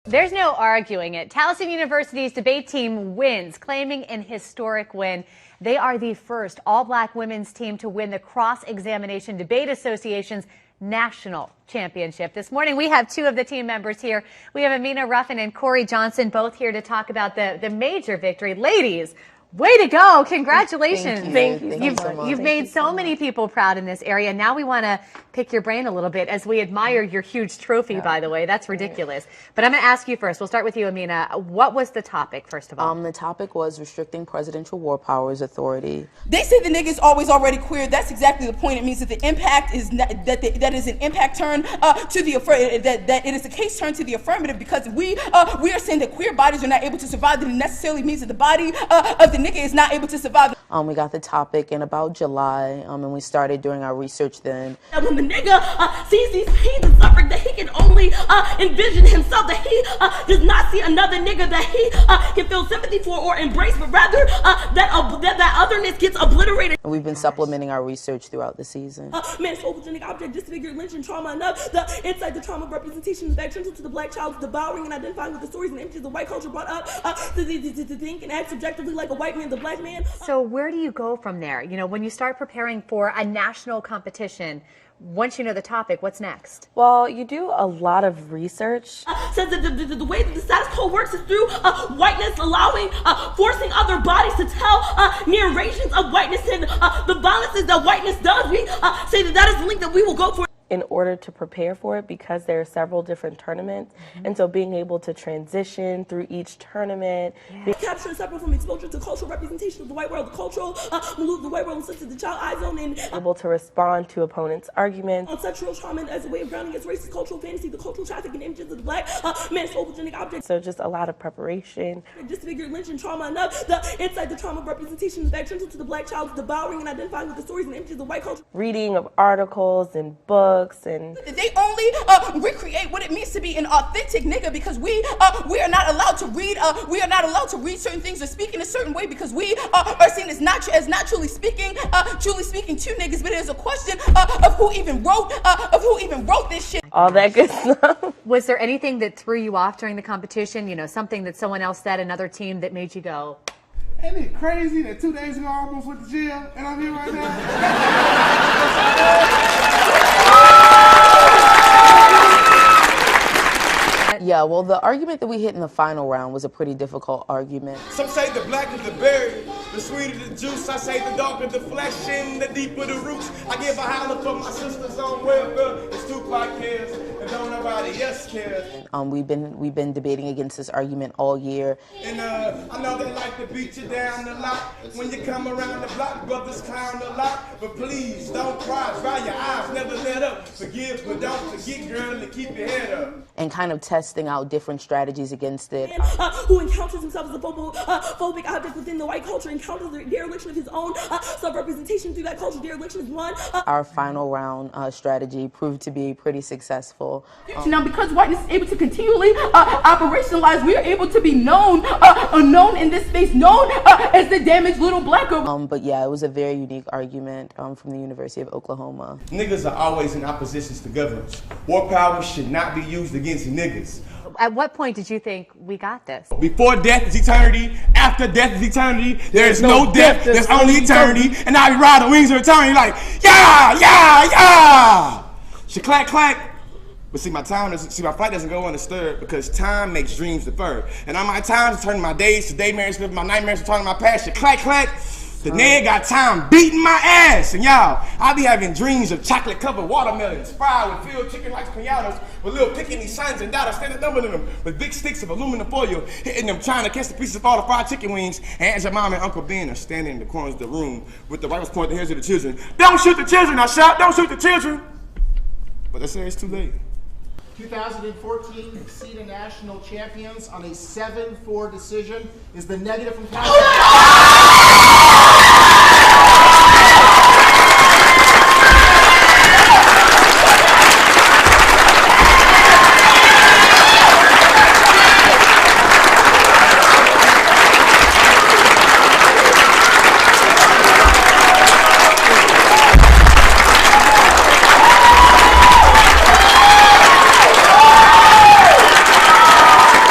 There's no arguing it. Towson University's debate team wins, claiming an historic win. They are the first all-black women's team to win the Cross-Examination Debate Association's national championship. This morning, we have two of the team members here. We have Amina Ruffin and Corey Johnson, both here to talk about the major victory. Ladies, way to go. Congratulations. Thank you so much. You've made so many people proud in this area. Now we want to pick your brain a little bit as we admire your huge trophy, by the way. That's ridiculous. But I'm going to ask you first. We'll start with you, Amina. What was the topic, first of all? The topic was restricting presidential war powers authority. They say the nigga's always already queer. That's exactly the point. It means that the impact is not, that is an impact turn to the that it is a case turn to the affirmative, because we are saying that queer bodies are not able to survive. That it necessarily means that the body of the nigga is not able to survive. We got the topic in about July, and we started doing our research then. When the nigga sees these pains and suffering, that he can only envision himself, that he does not see another nigga that he can feel sympathy for or embrace, but rather that otherness gets obliterated. And we've been supplementing our research throughout the season. Man, photogenic object, disfigured, lynch, and trauma enough. The insight, the trauma representation is back central to the black child, devouring and identifying with the stories and images the white culture brought up to think and act subjectively like a white man, the black man. So where do you go from there? You know, when you start preparing for a national competition, once you know the topic, what's next? Well, you do a lot of research. Says that the way that the status quo works is through whiteness allowing, forcing other bodies to tell narrations of whiteness and the violences that whiteness does. We say that is the link that we will go for. In order to prepare for it, because there are several different tournaments, and so being able to transition through each tournament. Capture and separate from exposure to cultural representation of the white world, the cultural move the white world into the child eye zone, and able to respond to opponents' arguments. On sexual trauma as a way of grounding its racist cultural fantasy, the cultural trafficking images of the black man's photogenic objects. So just a lot of preparation. Disfigured, lynch, and trauma enough. The insight, the trauma representation is back central to the black child, devouring and identifying with the stories and images of the white culture. Reading of articles and books. And they only recreate what it means to be an authentic nigga, because we are not allowed to read certain things or speak in a certain way, because we are seen as not truly speaking to niggas. But it is a question of who even wrote this shit. All that good stuff. Was there anything that threw you off during the competition? You know, something that someone else said, another team, that made you go, ain't it crazy that 2 days ago I almost went to jail and I'm here right now? Yeah, well, the argument that we hit in the final round was a pretty difficult argument. Some say the blacker the berry, the sweeter the juice. I say the darker the flesh and the deeper the roots. I give a holler for my sisters on welfare. It's Tupac cares and don't nobody else cares. We've been debating against this argument all year. And I know they like to beat you down a lot. When you come around the block, brothers clown a lot. But please don't cry, dry your eyes, never let up. Forgive, but don't forget, girl, to keep your head up. And kind of testing out different strategies against it. Who encounters himself as a phobic object within the white culture, encounters the dereliction of his own self-representation through that culture. Dereliction is one. Our final round strategy proved to be pretty successful. Now, because whiteness is able to continually operationalize, we are able to be known in this space, known as the damaged little black girl. But yeah, it was a very unique argument from the University of Oklahoma. Niggas are always in oppositions to governments. War powers should not be used against niggas. At what point did you think we got this? Before death is eternity, after death is eternity, there is no death, there's only eternity. And I be riding the wings of eternity like, yeah, yeah, yeah. Clack, clack. But see, my flight doesn't go undisturbed, because time makes dreams deferred. And on my time to turn my days to daymares, my nightmares to turn my past. Clack, clack. The nigga got time beating my ass. And y'all, I be having dreams of chocolate-covered watermelons, fried with filled chicken like pinatas, with little picking sons and daughters standing up in them with big sticks of aluminum foil, hitting them, trying to catch the pieces of all the fried chicken wings. And Aunt your mom and Uncle Ben are standing in the corners of the room with the rifles pointing the heads of the children. Don't shoot the children, I shot, don't shoot the children. But they say it's too late. 2014 exceeded national champions on a 7-4 decision is the negative from California.